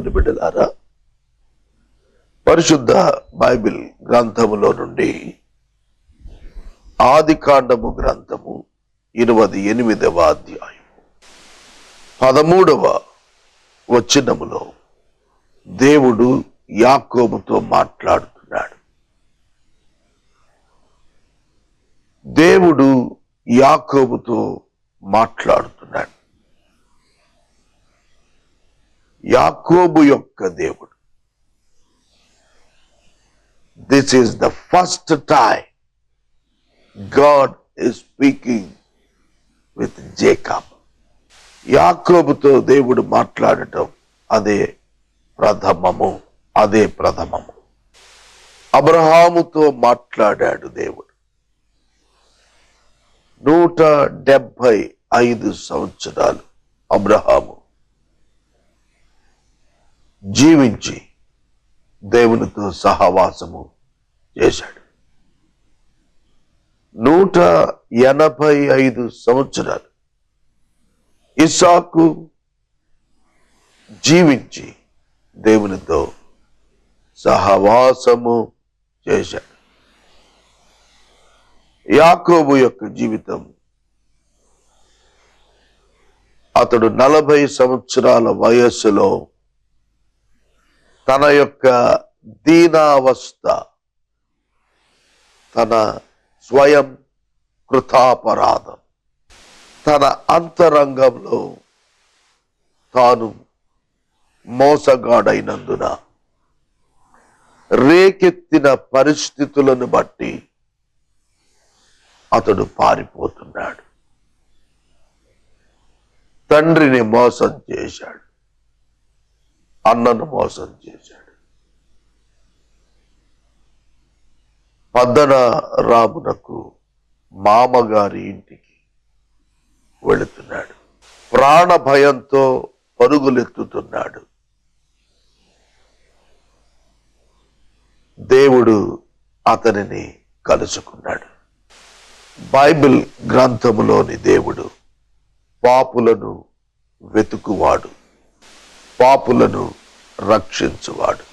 దేవుని బిడ్డలారా, పరిశుద్ధ బైబిల్ గ్రంథములో నుండి ఆదికాండము గ్రంథము 28వ అధ్యాయం 13వ వచనములో దేవుడు యాకోబుతో మాట్లాడుతున్నాడు. దేవుడు యాకోబుతో మాట్లాడుతున్నాడు. యాకోబు యొక్క దేవుడు. This is the first time God is speaking with Jacob. యాకోబుతో దేవుడు మాట్లాడటం అదే ప్రథమము. అబ్రహాముతో మాట్లాడాడు దేవుడు. 175 సంవత్సరాలు అబ్రహాము జీవించి దేవునితో సహవాసము చేశాడు. 185 సంవత్సరాలు ఇస్సాకు జీవించి దేవునితో సహవాసము చేశాడు. యాకోబు యొక్క జీవితం, అతడు 40 సంవత్సరాల వయస్సులో తన యొక్క దీనావస్థ, తన స్వయం కృతాపరాధం, తన అంతరంగంలో తాను మోసగాడైనందున రేకెత్తిన పరిస్థితులను బట్టి అతడు పారిపోతున్నాడు. తండ్రిని మోసం చేశాడు, అన్నను మోసం చేశాడు. పద్దనరామునకు మామగారి ఇంటికి వెళుతున్నాడు. ప్రాణ భయంతో పరుగులెత్తుతున్నాడు. దేవుడు అతనిని కలుసుకున్నాడు. బైబిల్ గ్రంథములోని దేవుడు పాపులను వెతుకువాడు, పాపులను రక్షించువాడు.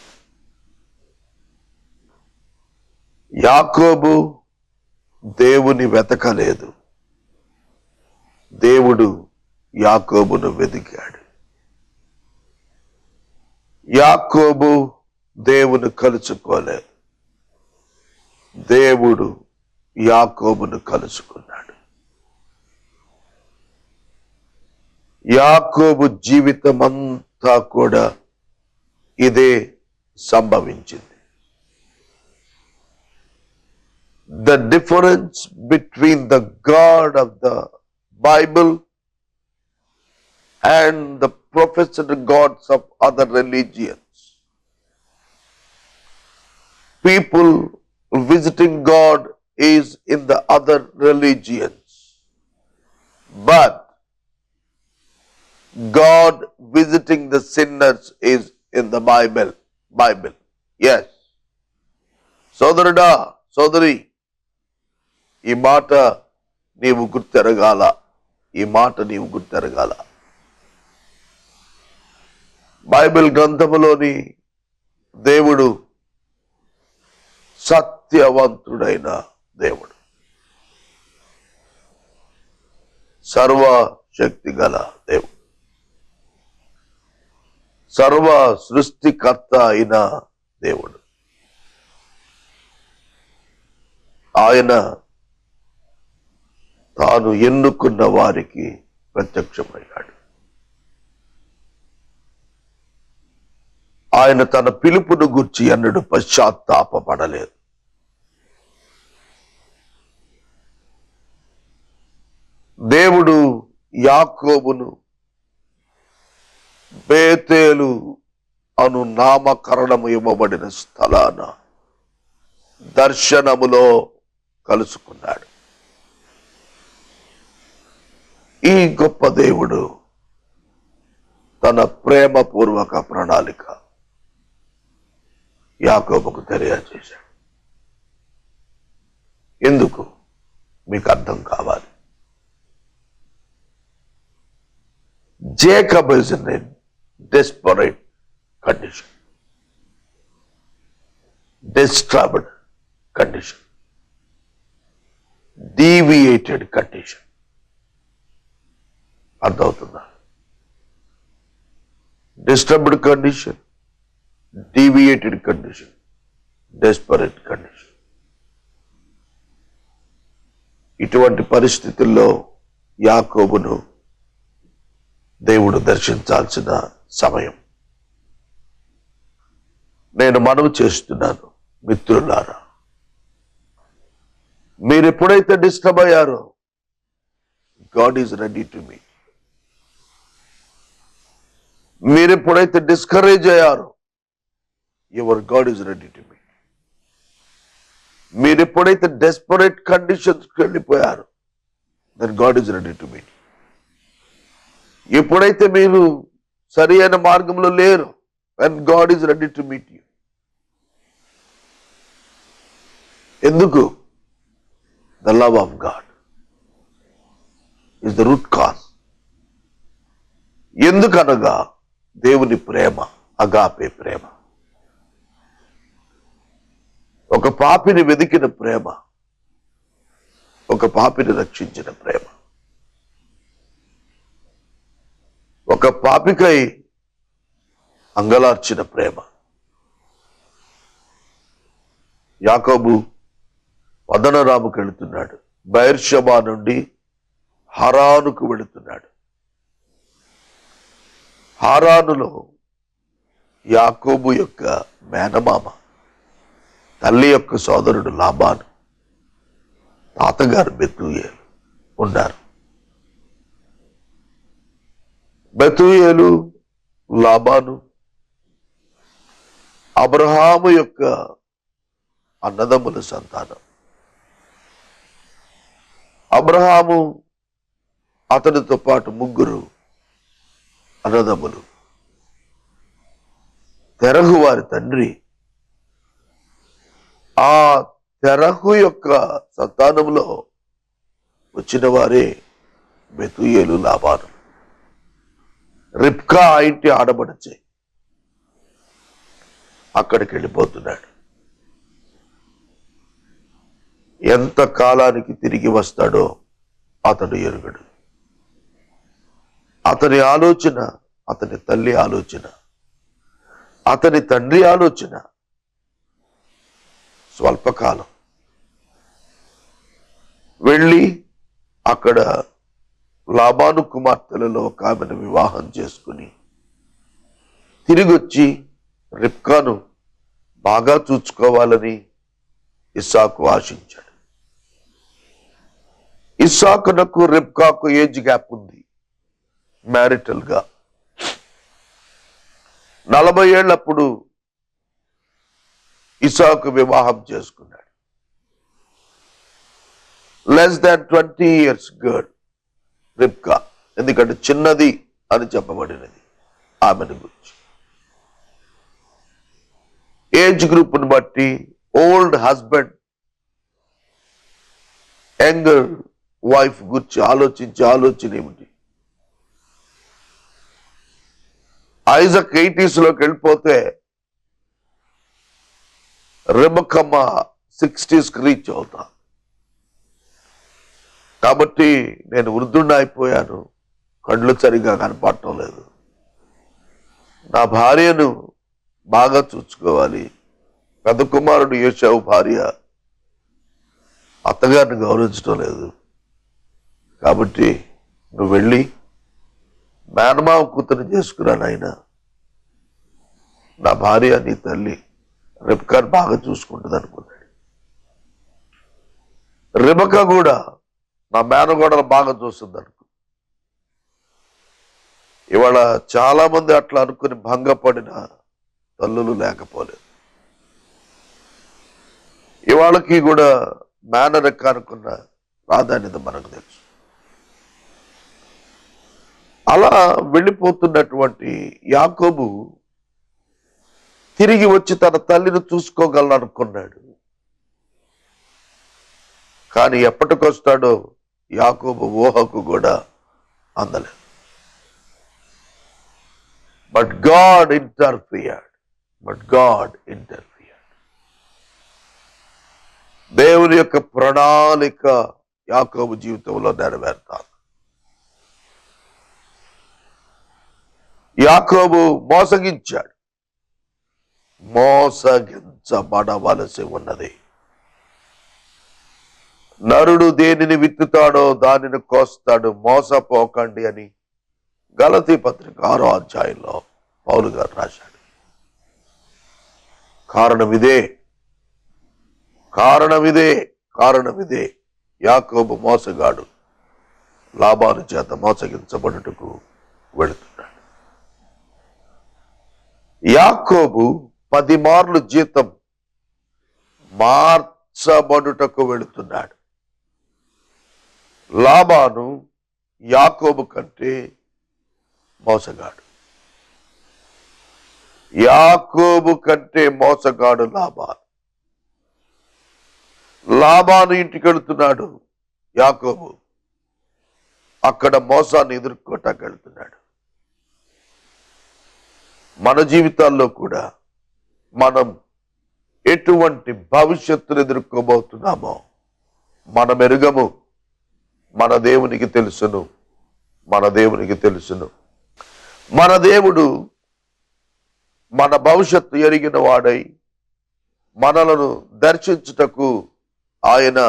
యాకోబు దేవుని వెతకలేదు, దేవుడు యాకోబును వెతికాడు. యాకోబు దేవుని కలుసుకోలేదు, దేవుడు యాకోబును కలుసుకున్నాడు. యాకోబు జీవితం అంతా కూడా ఇదే సంభవించింది. The difference between the God of the Bible and the professed gods of other religions. People visiting God is in the other religions, but God visiting the sinners is in the Bible. Yes. సోదరుడా, సోదరి, ఈ మాట నీవు గుర్తెరగాల. Bible గ్రంథములోని దేవుడు సత్యవంతుడైన దేవుడు, సర్వశక్తి గల దేవుడు, సర్వ సృష్టికర్త అయిన దేవుడు. ఆయన తాను ఎన్నుకున్న వారికి ప్రత్యక్షమయ్యాడు. ఆయన తన పిలుపును గూర్చి ఎన్నడూ పశ్చాత్తాపపడలేదు. దేవుడు యాకోబును బేతేలు అను నామకరణము ఇవ్వబడిన స్థలాన దర్శనములో కలుసుకున్నాడు. ఈ గొప్ప దేవుడు తన ప్రేమపూర్వక ప్రణాళిక యాకోబుకు తెలియజేశాడు. ఎందుకు మీకు అర్థం కావాలి. Jacob is in a desperate disturbed condition, deviated condition. అర్థమవుతుందా? Disturbed condition, deviated condition, desperate condition. ఇటువంటి పరిస్థితుల్లో యాకోబును దేవుడు దర్శించాల్సిన సమయం. నేను మనవి చేస్తున్నాను మిత్రులారా, మీరు ఎప్పుడైతే డిస్టర్బ్ అయ్యారో God is ready to meet. మీరు ఎప్పుడైతే డిస్కరేజ్ అయ్యారో your God is ready to meet. మీరు ఎప్పుడైతే డెస్పరేట్ కండిషన్స్కి వెళ్ళిపోయారో then God is ready to meet. ఎప్పుడైతే మీరు సరి అయిన మార్గంలో లేరు, and God is ready to meet you. ఎందుకు? The love of God is the root cause. ఎందుకనగా దేవుని ప్రేమ, అగాపే ప్రేమ, ఒక పాపిని వెదికిన ప్రేమ, ఒక పాపిని రక్షించిన ప్రేమ, ఒక పాపికై అంగలార్చిన ప్రేమ. యాకోబు పదనరాముకు వెళుతున్నాడు, బెర్షెబా నుండి హారానుకు వెళుతున్నాడు. హారానులో యాకోబు యొక్క మేనమామ, తల్లి యొక్క సోదరుడు లాబాను, తాతగారు బెతూయేలు ఉన్నారు. బెతూయేలు, లాబాను అబ్రహాము యొక్క అన్నదమ్ముల సంతానం. అబ్రహాము అతనితో పాటు ముగ్గురు అన్నదమ్ములు. తెరహు వారి తండ్రి. ఆ తెరహు యొక్క సంతానంలో వచ్చిన వారే బెతూయేలు, లాబాను. రిబ్కా ఇంటి ఆడబడిచే అక్కడికి వెళ్ళిపోతున్నాడు. ఎంత కాలానికి తిరిగి వస్తాడో అతడు ఎరుగడు. అతని ఆలోచన, అతని తల్లి ఆలోచన, అతని తండ్రి ఆలోచన స్వల్పకాలం. వెళ్ళి అక్కడ లాబాను కుమార్తెలలో ఒక ఆమెను వివాహం చేసుకుని తిరిగొచ్చి రిబ్కాను బాగా చూసుకోవాలని ఇస్సాకు ఆశించాడు. ఇస్సాకునకు రిబ్కాకు ఏజ్ గ్యాప్ ఉంది. మ్యారిటల్ గా 40 ఏళ్ళప్పుడు ఇస్సాకు వివాహం చేసుకున్నాడు. లెస్ దాన్ 20 years గర్ల్ రిబ్కా, ఎందుకంటే చిన్నది అని చెప్పబడినది ఆమెను గురించి. ఏజ్ గ్రూప్ను బట్టి ఓల్డ్ హస్బెండ్ యంగర్ వైఫ్ గురించి ఆలోచన ఏమిటి? ఐజక్ 80s లోకి వెళ్ళిపోతే రెబెక్కమ్మ 60s రీచ్ అవుతా. కాబట్టి నేను వృద్ధుడిని అయిపోయాను, కళ్ళు సరిగా కనపడటం లేదు, నా భార్యను బాగా చూసుకోవాలి. పెద్ద కుమారుడు యోసేపు భార్య అత్తగారిని గౌరవించడం లేదు, కాబట్టి నువ్వు వెళ్ళి మేనమావ కూతురు చేసుకురా నాయన, నా భార్య నీ తల్లి రిబ్కాను బాగా చూసుకుంటుంది అనుకున్నాడు. రిబెక్క కూడా నా మేనగోడలు బాగా చూస్తుంది అనుకో. ఇవాళ చాలా మంది అట్లా అనుకుని భంగపడిన తల్లులు లేకపోలేదు. ఇవాళకి కూడా మేనరికానుకున్న ప్రాధాన్యత మనకు తెలుసు. అలా వెళ్ళిపోతున్నటువంటి యాకోబు తిరిగి వచ్చి తన తల్లిని చూసుకోగలనుకున్నాడు. కానీ ఎప్పటికొస్తాడో యాకోబు ఊహకు కూడా అందలేదు. But God interfered. దేవుని యొక్క ప్రణాళిక యాకోబు జీవితంలో నెరవేరుతారు. యాకోబు మోసగించాడు, మోసగించబడవలసి ఉన్నది. నరుడు దేనిని విత్తుతాడో దానిని కోస్తాడు, మోసపోకండి అని గలతీ పత్రిక 6వ అధ్యాయంలో పౌలు గారు రాశాడు. కారణమిదే యాకోబు మోసగాడు, లాబాను చేత మోసగించబడుటకు వెళుతున్నాడు. యాకోబు 10 మార్లు జీతం మార్చబడుటకు వెళుతున్నాడు. లాబాను యాకోబు కంటే మోసగాడు. యాకోబు కంటే మోసగాడు లాబాను. లాబాను ఇంటికి వెళుతున్నాడు యాకోబు, అక్కడ మోసాన్ని ఎదుర్కోటానికి వెళ్తున్నాడు. మన జీవితాల్లో కూడా మనం ఎటువంటి భవిష్యత్తును ఎదుర్కోబోతున్నామో మనం ఎరుగము. మన దేవునికి తెలుసును. మన దేవుడు మన భవిష్యత్తు ఎరిగిన వాడై మనలను దర్శించుటకు ఆయన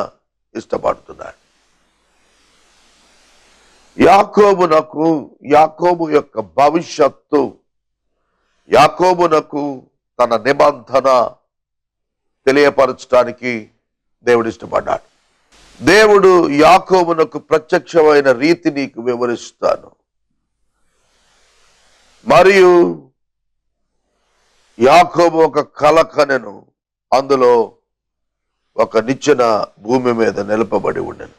ఇష్టపడుతున్నాడు. యాకోబు యొక్క భవిష్యత్తు, యాకోబునకు తన నిబంధన తెలియపరచడానికి దేవుడు ఇష్టపడ్డాడు. దేవుడు యాకోబునకు ప్రత్యక్షమైన రీతి నీకు వివరిస్తాను. మరియు యాకోబు ఒక కల కనెను, అందులో ఒక నిచ్చెన భూమి మీద నిలపబడి ఉండెను.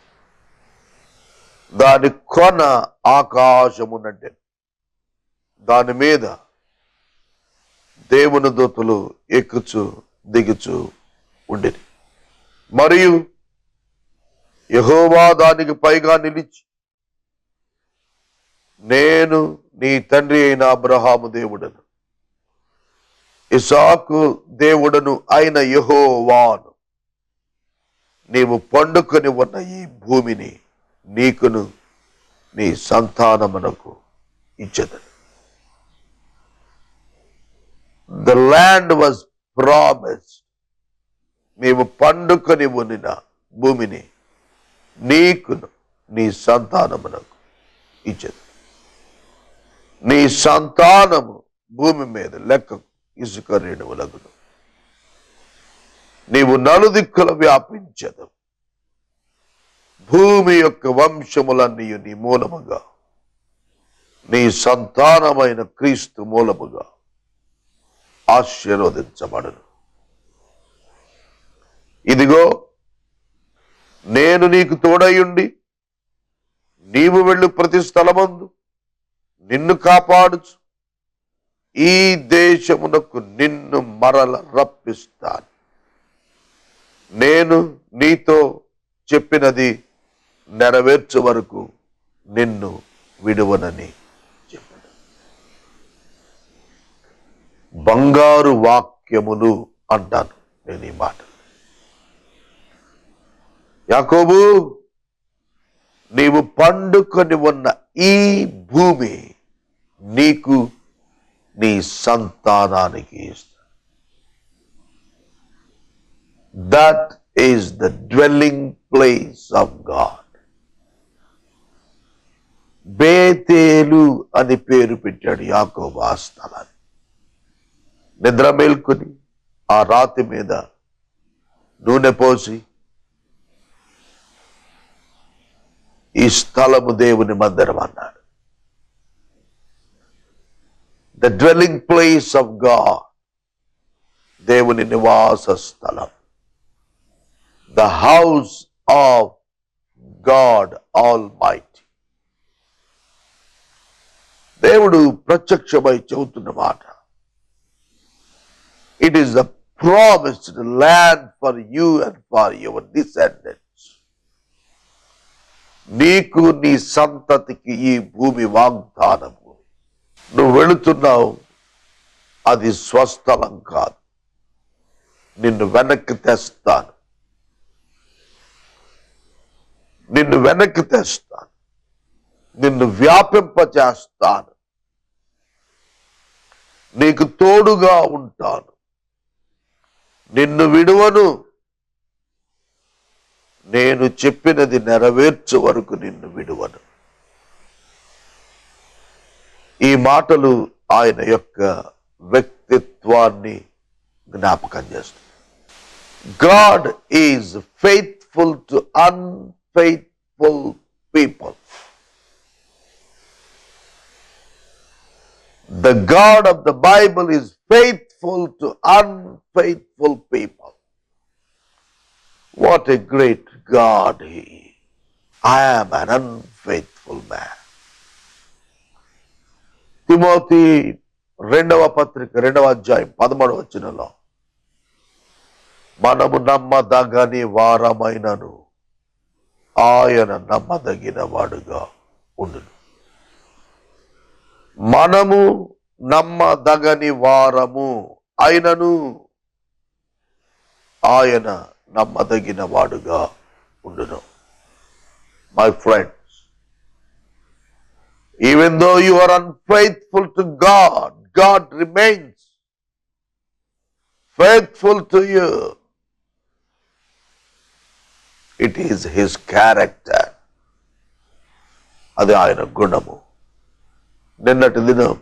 దాని కొన ఆకాశమునంటే, దాని మీద దేవుని దూతలు ఎక్కుచు దిగుచు ఉండేది. మరియు యెహోవా దానికి పైగా నిలిచి, నేను నీ తండ్రి అయిన అబ్రహాము దేవుడను, ఇస్సాకు దేవుడను అయిన యెహోవాను, నీవు పండుకొని ఉన్న ఈ భూమిని నీకును నీ సంతానమునకు ఇచ్చెదను. The land was promised. నీవు పండుకొని ఉన్న భూమిని నీకును నీ సంతానమునకు ఇచ్చెదను. నీ సంతానము భూమి మీద లెక్కకు ఇసుక రేణువులగును. నీవు నలుదిక్కుల వ్యాపించదు. భూమి యొక్క వంశములన్నీ నీ మూలముగా, నీ సంతానమైన క్రీస్తు మూలముగా ఆశీర్వదించబడును. ఇదిగో నేను నీకు తోడయుండి నీవు వెళ్ళు ప్రతి స్థలమందు నిన్ను కాపాడుచు ఈ దేశమునకు నిన్ను మరల రప్పిస్తాను. నేను నీతో చెప్పినది నెరవేర్చు వరకు నిన్ను విడువనని చెప్పాడు. బంగారు వాక్యములు అంటాను నేను ఈ మాట. యాకోబు, నీవు పండుకొని ఉన్న ఈ భూమి నీకు నీ సంతానానికి ఇస్తాను. That is the dwelling place of God. బేతేలు అని పేరు పెట్టాడు యాకోబు ఆ స్థలాన్ని. నిద్ర మేల్కొని ఆ రాతి మీద నూనె పోసి, ఈ స్థలము దేవుని మందిరం అన్నాడు. The dwelling place of God, దేవుని నివాస స్థలం. The house of God all mighty. దేవుడు ప్రత్యక్షమై చెబుతున్న మాట, it is the promised land for you and for your descendants. నీకు నీ సంతతికి ఈ భూమి వాగ్దాన భూమి. నువ్వు వెళుతున్నావు, అది స్వస్థలం కాదు. నిన్ను వెనక్కి తెస్తాను. నిన్ను వెనక్కి తెస్తాను, నిన్ను వ్యాపింపచేస్తాను, నీకు తోడుగా ఉంటాను, నిన్ను విడువను, నేను చెప్పినది నెరవేర్చు వరకు నిన్ను విడువను. ఈ మాటలు ఆయన యొక్క వ్యక్తిత్వాన్ని జ్ఞాపకం చేస్తుంది. God is faithful to unfaithful people. The God of the Bible is faithful to unfaithful people. What a great God he is. I am an unfaithful man. Timothy 2వ పత్రిక 2వ అధ్యాయం 13వ వచనంలో, మనము నమ్మదగని వారమైనను ఆయన నమ్మదగిన వాడుగా ఉండును. మనము నమ్మదగని వారము అయినను ఆయన నమ్మదగిన వాడుగా ఉండును. My friends, even though you are unfaithful to God, God remains faithful to you. It is his character. అది ఆయన గుణము. నిన్నటి దినం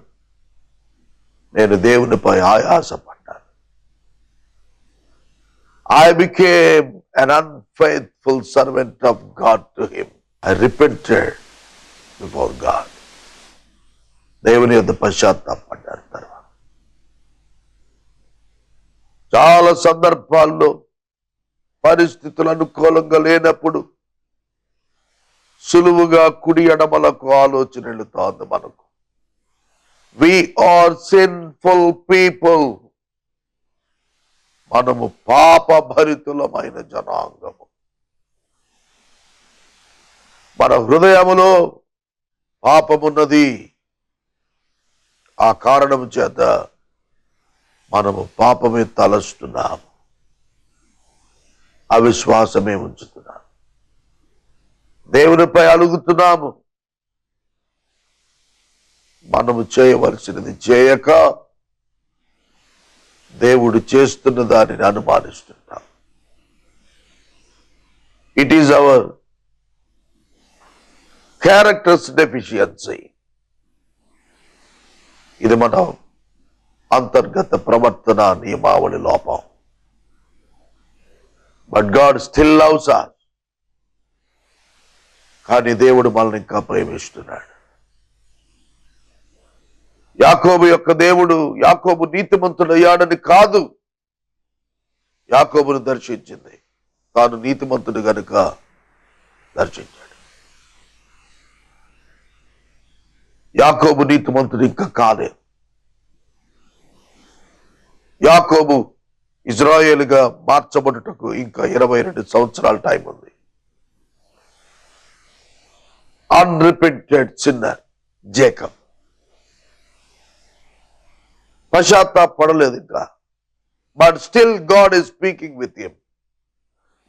నేను దేవునిపై ఆయాసపడ్డాను. I became an unfaithful servant of God to him. I repented before God. దేవుని యొద్ద పశ్చాత్తాపడ్డాను. తర్వాత చాలా సందర్భాల్లో పరిస్థితులు అనుకూలంగా లేనప్పుడు సులువుగా కుడి ఎడమలకు ఆలోచన వెళుతోంది మనకు. We are sinful people. మనము పాపభరితులమైన జనాంగము. మన హృదయములో పాపమున్నది. ఆ కారణం చేత మనము పాపమే తలస్తున్నాము, అవిశ్వాసమే ఉంచుతున్నాము, దేవునిపై అలుగుతున్నాము. మనము చేయవలసినది చేయక దేవుడు చేస్తున్న దానిని అనుమానిస్తుంటాం. It is our characters deficiency. ఇది మన అంతర్గత ప్రవర్తన నియమావళి లోపం. But God still loves us. కానీ దేవుడు మనల్ని ఇంకా ప్రేమిస్తున్నాడు. యాకోబు యొక్క దేవుడు యాకోబు నీతిమంతుడయ్యాడని కాదు యాకోబును దర్శించింది, తాను నీతిమంతుడు గనుక దర్శించాడు. యాకోబు నీతిమంతుడు ఇంకా కాలేదు. యాకోబు ఇజ్రాయేలుగా మార్చబడుటకు ఇంకా 22 సంవత్సరాల టైం ఉంది. అన్రిపెంటెడ్ సిన్నర్ జేకబ్ పశ్చాత్తాపడలేదు ఇంకా. But still God is speaking with him.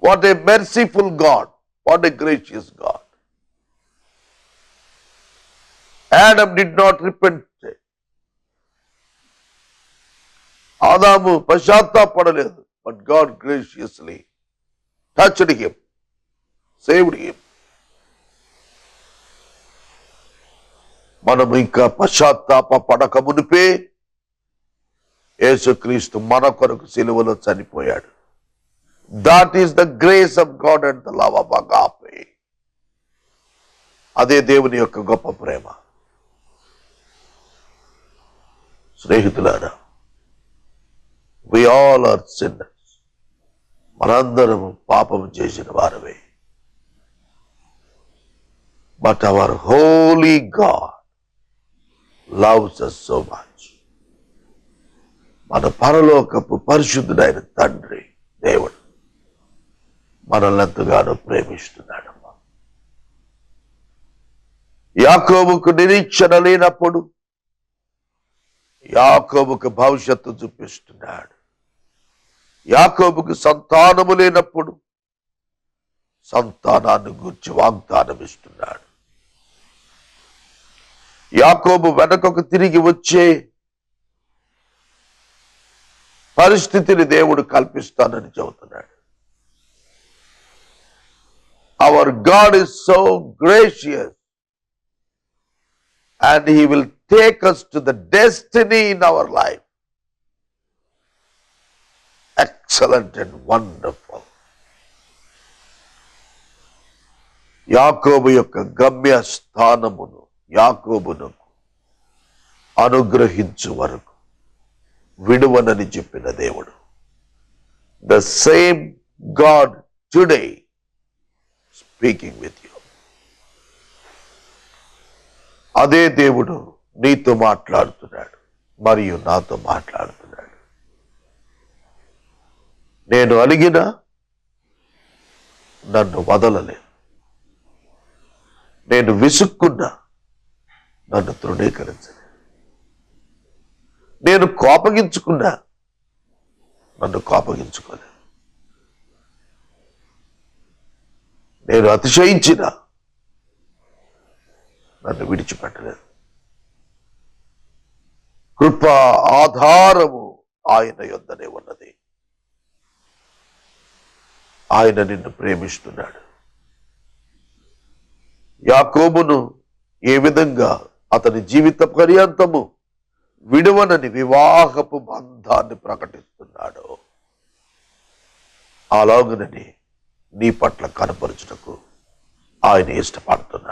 What a merciful God, what a gracious God. Adam did not repent. ఆదాము పశ్చాత్తాపడలేదు. But God graciously touched him, saved him. మనం ఇంకా పశ్చాత్తాప పడక మునిపే యేసుక్రీస్తు మన కొరకు సిలువలో చనిపోయాడు. That is the grace of God and the love of agape. అదే దేవుని యొక్క గొప్ప ప్రేమ. స్నేహితులారా, we all are sinners. మనందరము పాపము చేసిన వారమే. But our Holi God loves us so much. మన పరలోకపు పరిశుద్ధుడైన తండ్రి దేవుడు మనల్ని ఎంతగానో ప్రేమిస్తున్నాడు. యాకోబుకు నిరీక్షణ లేనప్పుడు యాకోబుకు భవిష్యత్తు చూపిస్తున్నాడు. యాకోబుకు సంతానము లేనప్పుడు సంతానాన్ని గూర్చి వాగ్దానం ఇస్తున్నాడు. యాకోబు వెనకకు తిరిగి వచ్చే పరిస్థితిని దేవుడు కల్పిస్తానని చెబుతున్నాడు. Our God is so gracious and He will take us to the destiny in our life. Excellent and wonderful. యాకోబు యొక్క గమ్య స్థానమును యాకోబునకు అనుగ్రహించు వరకు విడువనని చెప్పిన దేవుడు. The same God today speaking with you. అదే దేవుడు నీతో మాట్లాడుతున్నాడు మరియు నాతో మాట్లాడుతున్నాడు. నేను అలిగినా నన్ను వదలలేదు, నేను విసుక్కున్నా నన్ను తృణీకరించలేదు, నేను కోపగించుకున్నా నన్ను కోపగించుకోలేదు, నేను అతిశయించిన నన్ను విడిచిపెట్టలేదు. కృప ఆధారము ఆయన యొద్దనే ఉన్నది. ఆయన నిన్ను ప్రేమిస్తున్నాడు. యాకోబును ఏ విధంగా అతని జీవిత పర్యంతము విడువనని వివాహపు బంధాన్ని ప్రకటిస్తున్నాడో అలాగునని నీ పట్ల కనపరచుటకు ఆయన ఇష్టపడుతున్నాడు.